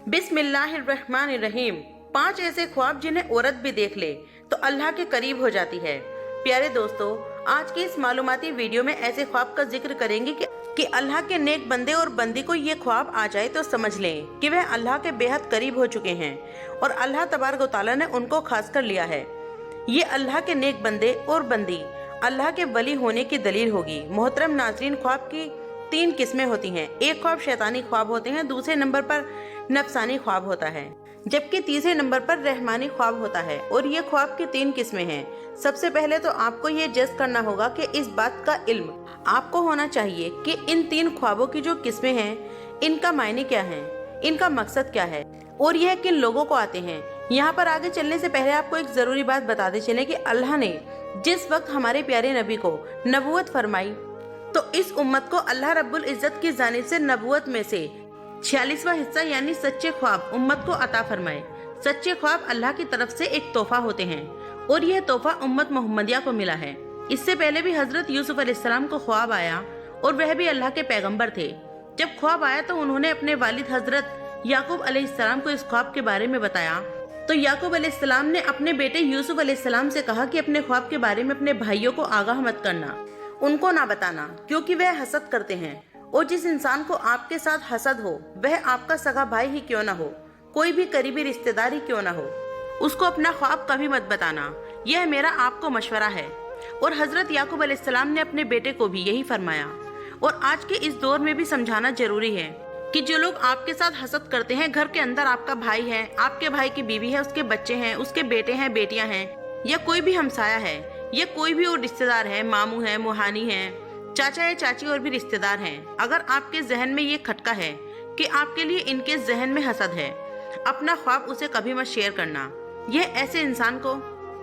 बिस्मिल्लाहिर्रहमानिर्रहीम। 5 ऐसे ख्वाब जिन्हें औरत भी देख ले तो अल्लाह के करीब हो जाती है। प्यारे दोस्तों, आज की इस मालूमाती वीडियो में ऐसे ख्वाब का जिक्र करेंगे कि अल्लाह के नेक बंदे और बंदी को ये ख्वाब आ जाए तो समझ लें कि वह अल्लाह के बेहद करीब हो चुके हैं और अल्लाह तबारक व तआला ने उनको खास कर लिया है। ये अल्लाह के नेक बंदे और बंदी अल्लाह के वली होने की दलील होगी। मोहतरम नाज़रीन, ख्वाब की 3 किस्में होती हैं। एक ख्वाब शैतानी ख्वाब होते हैं, दूसरे नंबर पर नफसानी ख्वाब होता है, जबकि तीसरे नंबर पर रहमानी ख्वाब होता है। और ये ख्वाब की 3 किस्में हैं। सबसे पहले तो आपको ये जज करना होगा कि इस बात का इल्म आपको होना चाहिए कि इन 3 ख्वाबों की जो किस्में हैं इनका मायने क्या है, इनका मकसद क्या है और यह किन लोगों को आते हैं। यहाँ पर आगे चलने से पहले आपको एक जरूरी बात बताते चले कि अल्लाह ने जिस वक्त हमारे प्यारे नबी को नबूवत फरमाई तो इस उम्मत को अल्लाह रब्बुल इज्जत की जानिब से नबूवत में से 46वां हिस्सा यानी सच्चे ख्वाब उम्मत को अता फरमाए। सच्चे ख्वाब अल्लाह की तरफ से एक तोहफा होते हैं और यह तोहफा उम्मत मोहम्मदिया को मिला है। इससे पहले भी हजरत यूसुफ अलैहिस्सलाम को ख्वाब आया और वह भी अल्लाह के पैगंबर थे। जब ख्वाब आया तो उन्होंने अपने वालिद हजरत याकूब अलैहिस्सलाम को इस ख्वाब के बारे में बताया तो याकूब अलैहिस्सलाम ने अपने बेटे यूसुफ अलैहिस्सलाम से कहा कि अपने ख्वाब के बारे में अपने भाइयों को आगाह मत करना, उनको ना बताना, क्योंकि वह हसद करते हैं और जिस इंसान को आपके साथ हसद हो वह आपका सगा भाई ही क्यों ना हो, कोई भी करीबी रिश्तेदार ही क्यों ना हो, उसको अपना ख्वाब कभी मत बताना। यह मेरा आपको मशवरा है। और हजरत याकूब अलैहिस्सलाम ने अपने बेटे को भी यही फरमाया। और आज के इस दौर में भी समझाना जरूरी है कि जो लोग आपके साथ हसद करते हैं, घर के अंदर आपका भाई है, आपके भाई की बीवी है, उसके बच्चे हैं, उसके बेटे हैं, बेटियां हैं, या कोई भी हमसाया है, या कोई भी और रिश्तेदार है, मामू है, मुहानी है, चाचा या चाची और भी रिश्तेदार हैं। अगर आपके जहन में ये खटका है कि आपके लिए इनके जहन में हसद है, अपना ख्वाब उसे कभी मत शेयर करना। यह ऐसे इंसान को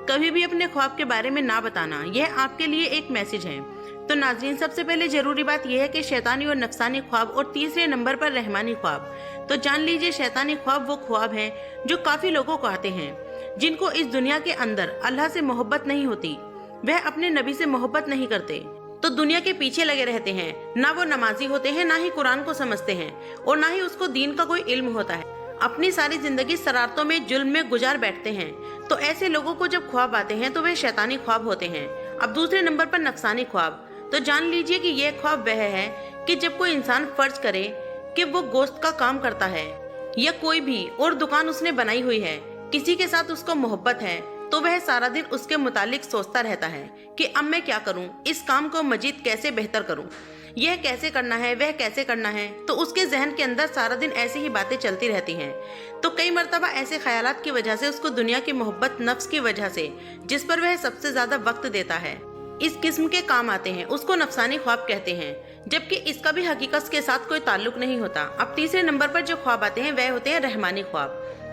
कभी भी अपने ख्वाब के बारे में ना बताना। यह आपके लिए एक मैसेज है। तो नाज़रीन, सबसे पहले जरूरी बात यह है कि शैतानी और नफसानी ख्वाब और तीसरे नंबर पर रहमानी ख्वाब। तो जान लीजिए, शैतानी ख्वाब वो ख्वाब हैं जो काफी लोगों को आते हैं, जिनको इस दुनिया के अंदर अल्लाह से मोहब्बत नहीं होती, वह अपने नबी से मोहब्बत नहीं करते, तो दुनिया के पीछे लगे रहते हैं। ना वो नमाजी होते हैं, ना ही कुरान को समझते हैं और ना ही उसको दीन का कोई इल्म होता है। अपनी सारी जिंदगी शरारतों में, जुल्म में गुजार बैठते हैं। तो ऐसे लोगों को जब ख्वाब आते हैं तो वे शैतानी ख्वाब होते हैं। अब दूसरे नंबर पर नफसानी ख्वाब। तो जान लीजिए कि यह ख्वाब वह है कि जब कोई इंसान फर्ज करे कि वो गोश्त का काम करता है या कोई भी और दुकान उसने बनाई हुई है, किसी के साथ उसको मोहब्बत है, तो वह सारा दिन उसके मुतालिक सोचता रहता है कि अब मैं क्या करूं, इस काम को मजीद कैसे बेहतर करूं, यह कैसे करना है, वह कैसे करना है। तो उसके जहन के अंदर सारा दिन ऐसी ही बातें चलती रहती हैं। तो कई मर्तबा ऐसे ख्यालात की वजह से उसको दुनिया की मोहब्बत, नफ्स की वजह से, जिस पर वह सबसे ज्यादा वक्त देता है, इस किस्म के काम आते हैं, उसको नफसानी ख्वाब कहते हैं, जबकि इसका भी हकीकत के साथ कोई ताल्लुक नहीं होता। अब तीसरे नंबर पर जो ख्वाब आते हैं वह होते हैं रहमानी ख्वाब।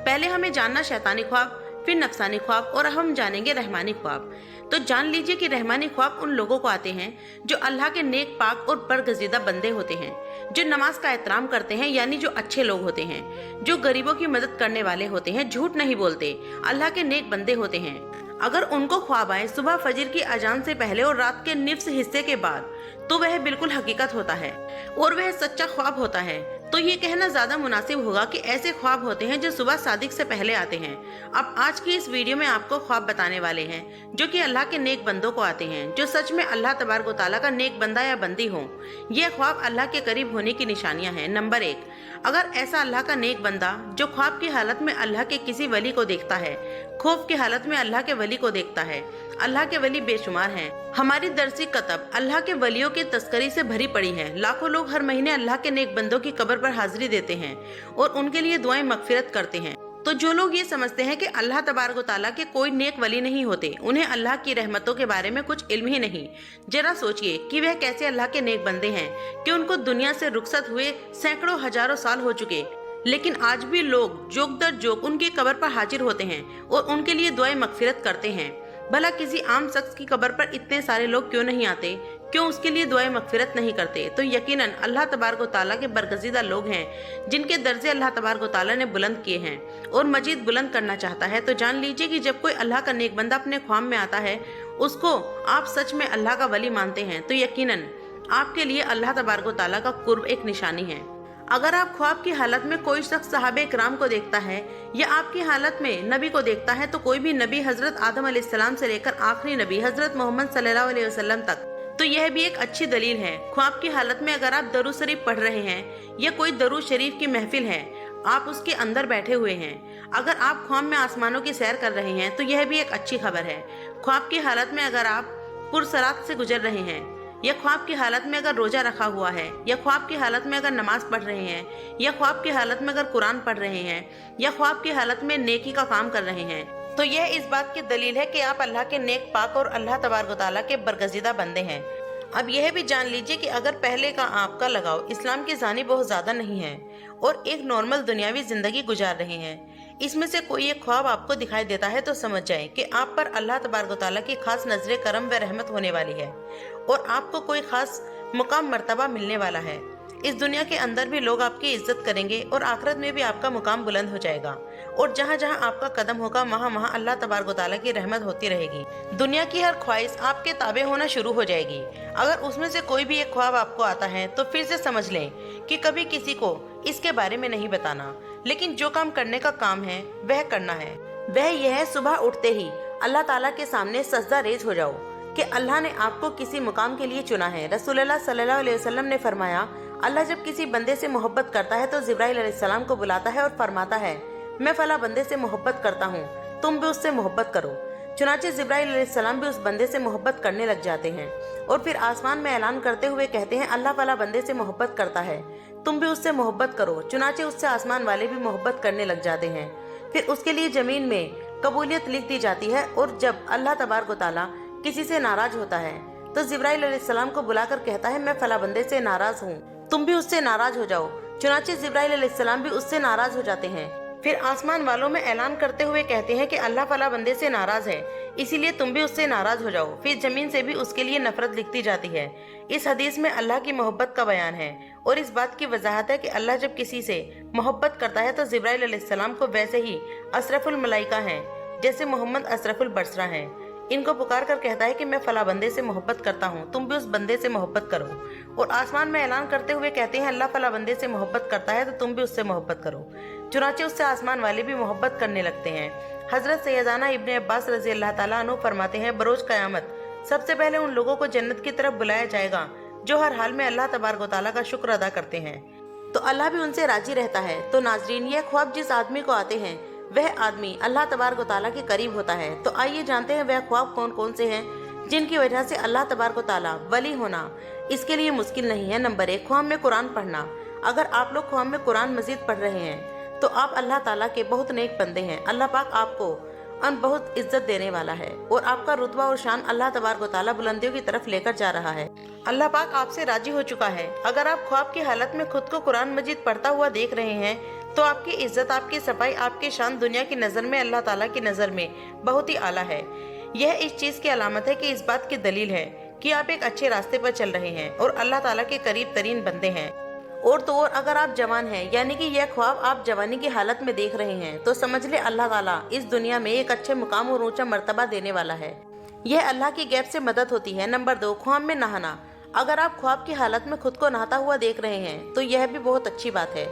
पहले हमें जानना शैतानी ख्वाब, फिर नफसानी ख्वाब और हम जानेंगे रहमानी ख्वाब। तो जान लीजिए कि रहमानी ख्वाब उन लोगों को आते हैं जो अल्लाह के नेक, पाक और बरगजीदा बंदे होते हैं, जो नमाज का एहतराम करते हैं, यानी जो अच्छे लोग होते हैं, जो गरीबों की मदद करने वाले होते हैं, झूठ नहीं बोलते, अल्लाह के नेक बंदे होते हैं। अगर उनको ख्वाब आए सुबह फजर की अजान से पहले और रात के निफ्स हिस्से के बाद, तो वह बिल्कुल हकीकत होता है और वह सच्चा ख्वाब होता है। तो ये कहना ज्यादा मुनासिब होगा कि ऐसे ख्वाब होते हैं जो सुबह सादिक से पहले आते हैं। अब आज की इस वीडियो में आपको ख्वाब बताने वाले हैं जो कि अल्लाह के नेक बंदों को आते हैं, जो सच में अल्लाह तबारक व तआला का नेक बंदा या बंदी हो। यह ख्वाब अल्लाह के करीब होने की निशानियां हैं। नंबर 1, अगर ऐसा अल्लाह का नेक बंदा जो ख्वाब की हालत में अल्लाह के किसी वली को देखता है, खौफ की हालत में अल्लाह के वली को देखता है। अल्लाह के वली बेशुमार हैं। हमारी दरसी कतब अल्लाह के वलियों की तस्करी से भरी पड़ी है। लाखों लोग हर महीने अल्लाह के नेक बंदों की कब्र पर हाजिरी देते हैं और उनके लिए दुआएं मगफिरत करते हैं। तो जो लोग ये समझते हैं कि अल्लाह तबारक व तआला के कोई नेक वली नहीं होते, उन्हें अल्लाह की रहमतों के बारे में कुछ इल्म ही नहीं, जरा सोचिए कि वह कैसे अल्लाह के नेक बंदे हैं कि उनको दुनिया से रुखसत हुए सैकड़ों हजारों साल हो चुके, लेकिन आज भी लोग जोक दर जोक उनकी कब्र पर हाजिर होते हैं और उनके लिए दुआएं मगफिरत करते हैं। भला किसी आम शख्स की कब्र पर इतने सारे लोग क्यों नहीं आते, क्यों उसके लिए दुआएं मगफिरत नहीं करते? तो यकीनन अल्लाह तबारक व तआला के बरगजीदा लोग हैं जिनके दर्जे अल्लाह तबारक व तआला ने बुलंद किए हैं और मजीद बुलंद करना चाहता है। तो जान लीजिए कि जब कोई अल्लाह का नेक बंदा अपने ख्वाब में आता है, उसको आप सच में अल्लाह का वली मानते हैं, तो यकीनन आपके लिए अल्लाह तबारक व तआला का कुर्ब एक निशानी है। अगर आप ख्वाब की हालत में कोई शख्स सहाबे इकराम को देखता है या आपकी हालत में नबी को देखता है, तो कोई भी नबी हजरत आदम अलैहिस्सलाम से लेकर आखिरी नबी हजरत मोहम्मद सल्लल्लाहु अलैहि वसल्लम तक, तो यह भी एक अच्छी दलील है। ख्वाब की हालत में अगर आप दरूद शरीफ पढ़ रहे हैं या कोई दरूद शरीफ की महफिल है, आप उसके अंदर बैठे हुए हैं, अगर आप ख्वाब में आसमानों की सैर कर रहे हैं, तो यह भी एक अच्छी खबर है। ख्वाब की हालत में अगर आप पुरसरात से गुजर रहे हैं, या ख्वाब की हालत में अगर रोजा रखा हुआ है, या ख्वाब की हालत में अगर नमाज पढ़ रहे हैं, या ख्वाब की हालत में अगर कुरान पढ़ रहे हैं, या ख्वाब की हालत में नेकी का काम कर रहे हैं, तो यह इस बात की दलील है कि आप अल्लाह के नेक पाक और अल्लाह तबारक व तआला के बरगज़ीदा बंदे हैं। अब यह भी जान लीजिए कि अगर पहले का आपका लगाव इस्लाम की जानिब बहुत ज़्यादा नहीं है और एक नॉर्मल दुनियावी ज़िंदगी गुजार रहे हैं, इसमें से कोई एक ख्वाब आपको दिखाई देता है, तो समझ जाएं कि आप पर अल्लाह तबारक व तआला की खास नजर करम व रहमत होने वाली है और आपको कोई खास मुकाम मर्तबा मिलने वाला है। इस दुनिया के अंदर भी लोग आपकी इज्जत करेंगे और आखिरत में भी आपका मुकाम बुलंद हो जाएगा और जहाँ जहाँ आपका कदम होगा वहाँ वहाँ अल्लाह तबारक व तआला की रहमत होती रहेगी। दुनिया की हर ख्वाहिश आपके ताबे होना शुरू हो जाएगी। अगर उसमें से कोई भी एक ख्वाब आपको आता है, तो फिर से समझ लें कि कभी किसी को इसके बारे में नहीं बताना, लेकिन जो काम करने का काम है वह करना है। वह यह है, सुबह उठते ही अल्लाह ताला के सामने सजदा रेज हो जाओ कि अल्लाह ने आपको किसी मुकाम के लिए चुना है। रसूलुल्लाह सल्लल्लाहु अलैहि वसल्लम ने फरमाया, अल्लाह जब किसी बंदे से मोहब्बत करता है तो जिब्राइल अलैहिस्सलाम को बुलाता है और फरमाता है, मैं फला बंदे से मोहब्बत करता हूँ, तुम भी उससे मोहब्बत करो। चुनाचे जिब्राइल अलैहिस्सलाम भी उस बंदे से मोहब्बत करने लग जाते हैं और फिर आसमान में ऐलान करते हुए कहते हैं, अल्लाह फला बंदे से मोहब्बत करता है, तुम भी उससे मोहब्बत करो। चुनाचे उससे आसमान वाले भी मोहब्बत करने लग जाते हैं। फिर उसके लिए जमीन में कबूलियत लिख दी जाती है और जब अल्लाह तबारक व तआला किसी से नाराज होता है तो जिब्राइल अलैहिस्सलाम को बुलाकर कहता है, मैं फला बंदे से नाराज हूँ, तुम भी उससे नाराज हो जाओ। चुनाचे जिब्राइल अलैहिस्सलाम भी उससे नाराज हो जाते हैं। फिर आसमान वालों में ऐलान करते हुए कहते हैं कि अल्लाह फला बंदे से नाराज है, इसीलिए तुम भी उससे नाराज हो जाओ। फिर जमीन से भी उसके लिए नफरत लिखती जाती है। इस हदीस में अल्लाह की मोहब्बत का बयान है और इस बात की वजाहत है कि अल्लाह जब किसी से मोहब्बत करता है तो जिब्राइल अलैहिस्सलाम को वैसे ही अशरफुल मलाइका हैं, जैसे मोहम्मद अशरफुल बरसरा हैं, इनको पुकार कर कहता है कि मैं फला बंदे से मोहब्बत करता हूँ, तुम भी उस बंदे से मोहब्बत करो। और आसमान में ऐलान करते हुए कहते हैं, अल्लाह फला बंदे से मोहब्बत करता है तो तुम भी उससे मोहब्बत करो। चुनाचे उससे आसमान वाले भी मोहब्बत करने लगते हैं। हजरत सैयदाना इब्ने अब्बास रजी अल्लाह ताला अन्हु फरमाते हैं, बरोज क़यामत सबसे पहले उन लोगों को जन्नत की तरफ बुलाया जाएगा जो हर हाल में अल्लाह तबारक व तआला का शुक्र अदा करते हैं, तो अल्लाह भी उनसे राजी रहता है। तो नाजरीन, यह ख्वाब जिस आदमी को आते हैं वह आदमी अल्लाह तबारक व तआला के करीब होता है। तो आइए जानते हैं वह ख्वाब कौन कौन से हैं जिनकी वजह से अल्लाह तबारक व तआला वली होना इसके लिए मुश्किल नहीं है। नंबर 1, ख्वाब में कुरान पढ़ना। अगर आप लोग ख्वाब में कुरान मजीद पढ़ रहे हैं तो आप अल्लाह ताला के बहुत नेक बंदे हैं। अल्लाह पाक आपको बहुत इज्जत देने वाला है और आपका रुतबा और शान अल्लाह तबारक व तआला बुलंदियों की तरफ लेकर जा रहा है। अल्लाह पाक आपसे राजी हो चुका है। अगर आप ख्वाब की हालत में खुद को कुरान मजीद पढ़ता हुआ देख रहे हैं तो आपकी इज्जत, आपकी सफाई, आपकी शान दुनिया की नज़र में अल्लाह ताला की नज़र में बहुत ही आला है। यह इस चीज़ की अलामत है कि इस बात की दलील है कि आप एक अच्छे रास्ते पर चल रहे हैं और अल्लाह ताला के करीब तरीन बंदे हैं। और तो और अगर आप जवान हैं, यानी कि यह ख्वाब आप जवानी की हालत में देख रहे हैं, तो समझ ले अल्लाह ताला इस दुनिया में एक अच्छे मुकाम और ऊंचा मर्तबा देने वाला है। यह अल्लाह की गैब से मदद होती है। नंबर 2, ख्वाब में नहाना। अगर आप ख्वाब की हालत में खुद को नहाता हुआ देख रहे हैं तो यह भी बहुत अच्छी बात है।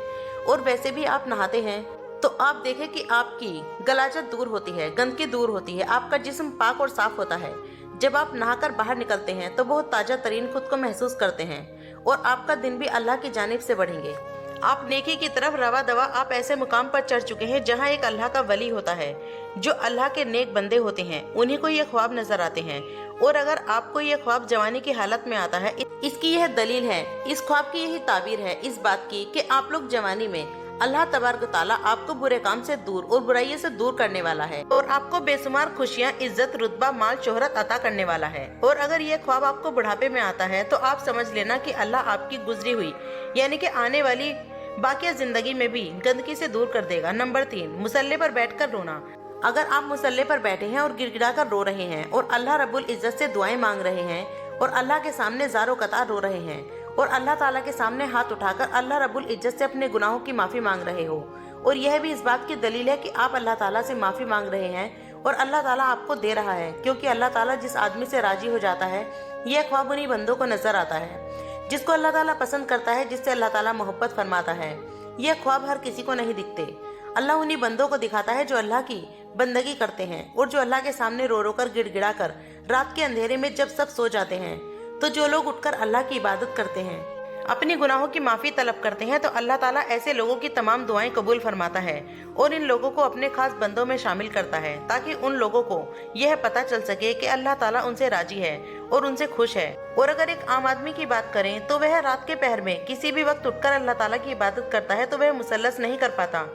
और वैसे भी आप नहाते हैं तो आप देखें कि आपकी गलाजत दूर होती है, गंदगी दूर होती है, आपका जिस्म पाक और साफ होता है। जब आप नहाकर बाहर निकलते हैं तो बहुत ताज़ा तरीन खुद को महसूस करते हैं और आपका दिन भी अल्लाह की जानिब से बढ़ेंगे। आप नेकी की तरफ रवा दवा आप ऐसे मुकाम पर चढ़ चुके हैं जहां एक अल्लाह का वली होता है। जो अल्लाह के नेक बंदे होते हैं उन्हीं को ये ख्वाब नजर आते हैं। और अगर आपको ये ख्वाब जवानी की हालत में आता है, इसकी यह दलील है, इस ख्वाब की यही ताबीर है इस बात की कि आप लोग जवानी में अल्लाह तबारक ताला आपको बुरे काम से दूर और बुराइयों से दूर करने वाला है और आपको बेशुमार खुशियाँ, इज्जत, रुतबा, माल, शोहरत अता करने वाला है। और अगर ये ख्वाब आपको बुढ़ापे में आता है तो आप समझ लेना कि अल्लाह आपकी गुजरी हुई यानी कि आने वाली बाकी जिंदगी में भी गंदगी से दूर कर देगा। नंबर 3, मुसल्ले पर बैठकर रोना। अगर आप मुसल्ले पर बैठे हैं और गिड़गिड़ा कर रो रहे हैं और अल्लाह रब्बुल इज्जत से दुआएं मांग रहे हैं और अल्लाह के सामने ज़ारो कतार रो रहे हैं और अल्लाह ताला के सामने हाथ उठाकर अल्लाह रब्बुल इज्जत से अपने गुनाहों की माफ़ी मांग रहे हो, और यह भी इस बात की दलील है कि आप अल्लाह ताला से माफ़ी मांग रहे हैं और अल्लाह ताला आपको दे रहा है, क्योंकि अल्लाह ताला जिस आदमी से राजी हो जाता है यह ख्वाब उन्हीं बंदों को नजर आता है। जिसको अल्लाह ताला पसंद करता है, जिससे अल्लाह ताला मोहब्बत फरमाता है। यह ख्वाब हर किसी को नहीं दिखते। अल्लाह उन्हीं बंदों को दिखाता है जो अल्लाह की बंदगी करते हैं और जो अल्लाह के सामने रो रो कर गिड़गिड़ा कर रात के अंधेरे में जब सब सो जाते हैं, तो जो लोग उठकर अल्लाह की इबादत करते हैं, अपनी गुनाहों की माफ़ी तलब करते हैं, तो अल्लाह ताला ऐसे लोगों की तमाम दुआएं कबूल फरमाता है और इन लोगों को अपने खास बंदों में शामिल करता है, ताकि उन लोगों को यह पता चल सके कि अल्लाह ताला उनसे राजी है और उनसे खुश है। और अगर एक आम आदमी की बात करें तो वह रात के पहर में किसी भी वक्त उठकर अल्लाह ताला की इबादत करता है तो वह मुसल्लस नहीं कर पाता,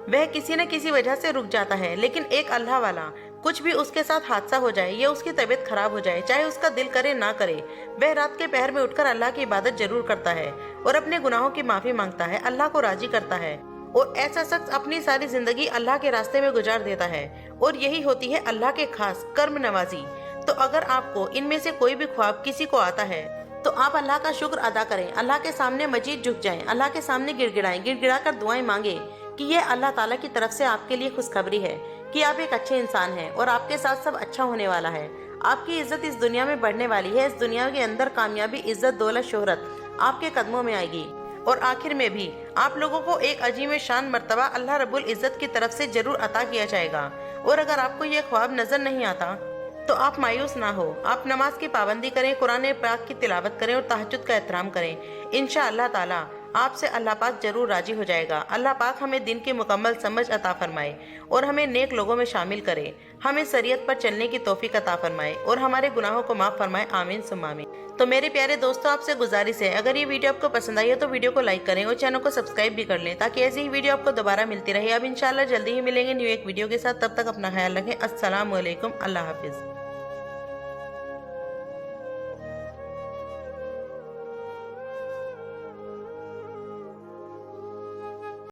वह किसी न किसी वजह से रुक जाता है। लेकिन एक अल्लाह वाला, कुछ भी उसके साथ हादसा हो जाए या उसकी तबीयत खराब हो जाए, चाहे उसका दिल करे ना करे, वह रात के पहर में उठकर अल्लाह की इबादत जरूर करता है और अपने गुनाहों की माफी मांगता है, अल्लाह को राजी करता है। और ऐसा शख्स अपनी सारी जिंदगी अल्लाह के रास्ते में गुजार देता है और यही होती है अल्लाह के खास कर्म नवाजी। तो अगर आपको इनमें से कोई भी ख्वाब किसी को आता है तो आप अल्लाह का शुक्र अदा करें, अल्लाह के सामने मजीद झुक जाएं, अल्लाह के सामने गिड़गिड़ाएं, गिड़गिड़ा कर दुआएं मांगे कि यह अल्लाह ताला की तरफ से आपके लिए खुशखबरी है कि आप एक अच्छे इंसान हैं और आपके साथ सब अच्छा होने वाला है। आपकी इज्जत इस दुनिया में बढ़ने वाली है, इस दुनिया के अंदर कामयाबी, इज्जत, दौलत, शोहरत आपके कदमों में आएगी और आखिर में भी आप लोगों को एक अजीम शान मर्तबा अल्लाह रब्बुल इज्जत की तरफ से जरूर अता किया जाएगा। और अगर आपको यह ख्वाब नजर नहीं आता तो आप मायूस ना हो, आप नमाज की पाबंदी करें, कुरान पाक की तिलावत करें और तहज्जुद का एहतराम करें। इंशाअल्लाह ताला आपसे अल्लाह पाक जरूर राजी हो जाएगा। अल्लाह पाक हमें दिन की मुकम्मल समझ अता फरमाए और हमें नेक लोगों में शामिल करे, हमें शरीयत पर चलने की तौफीक अता फरमाए और हमारे गुनाहों को माफ फरमाए। आमीन सुम्मा आमीन। तो मेरे प्यारे दोस्तों, आपसे गुजारिश है, अगर ये वीडियो आपको पसंद आई है तो वीडियो को लाइक करें और चैनल को सब्सक्राइब भी कर लें, ताकि ऐसी ही वीडियो आपको दोबारा मिलती रहे। अब इंशाल्लाह जल्दी ही मिलेंगे न्यू एक वीडियो के साथ। तब तक अपना ख्याल रखें। अस्सलाम वालेकुम। अल्लाह हाफिज।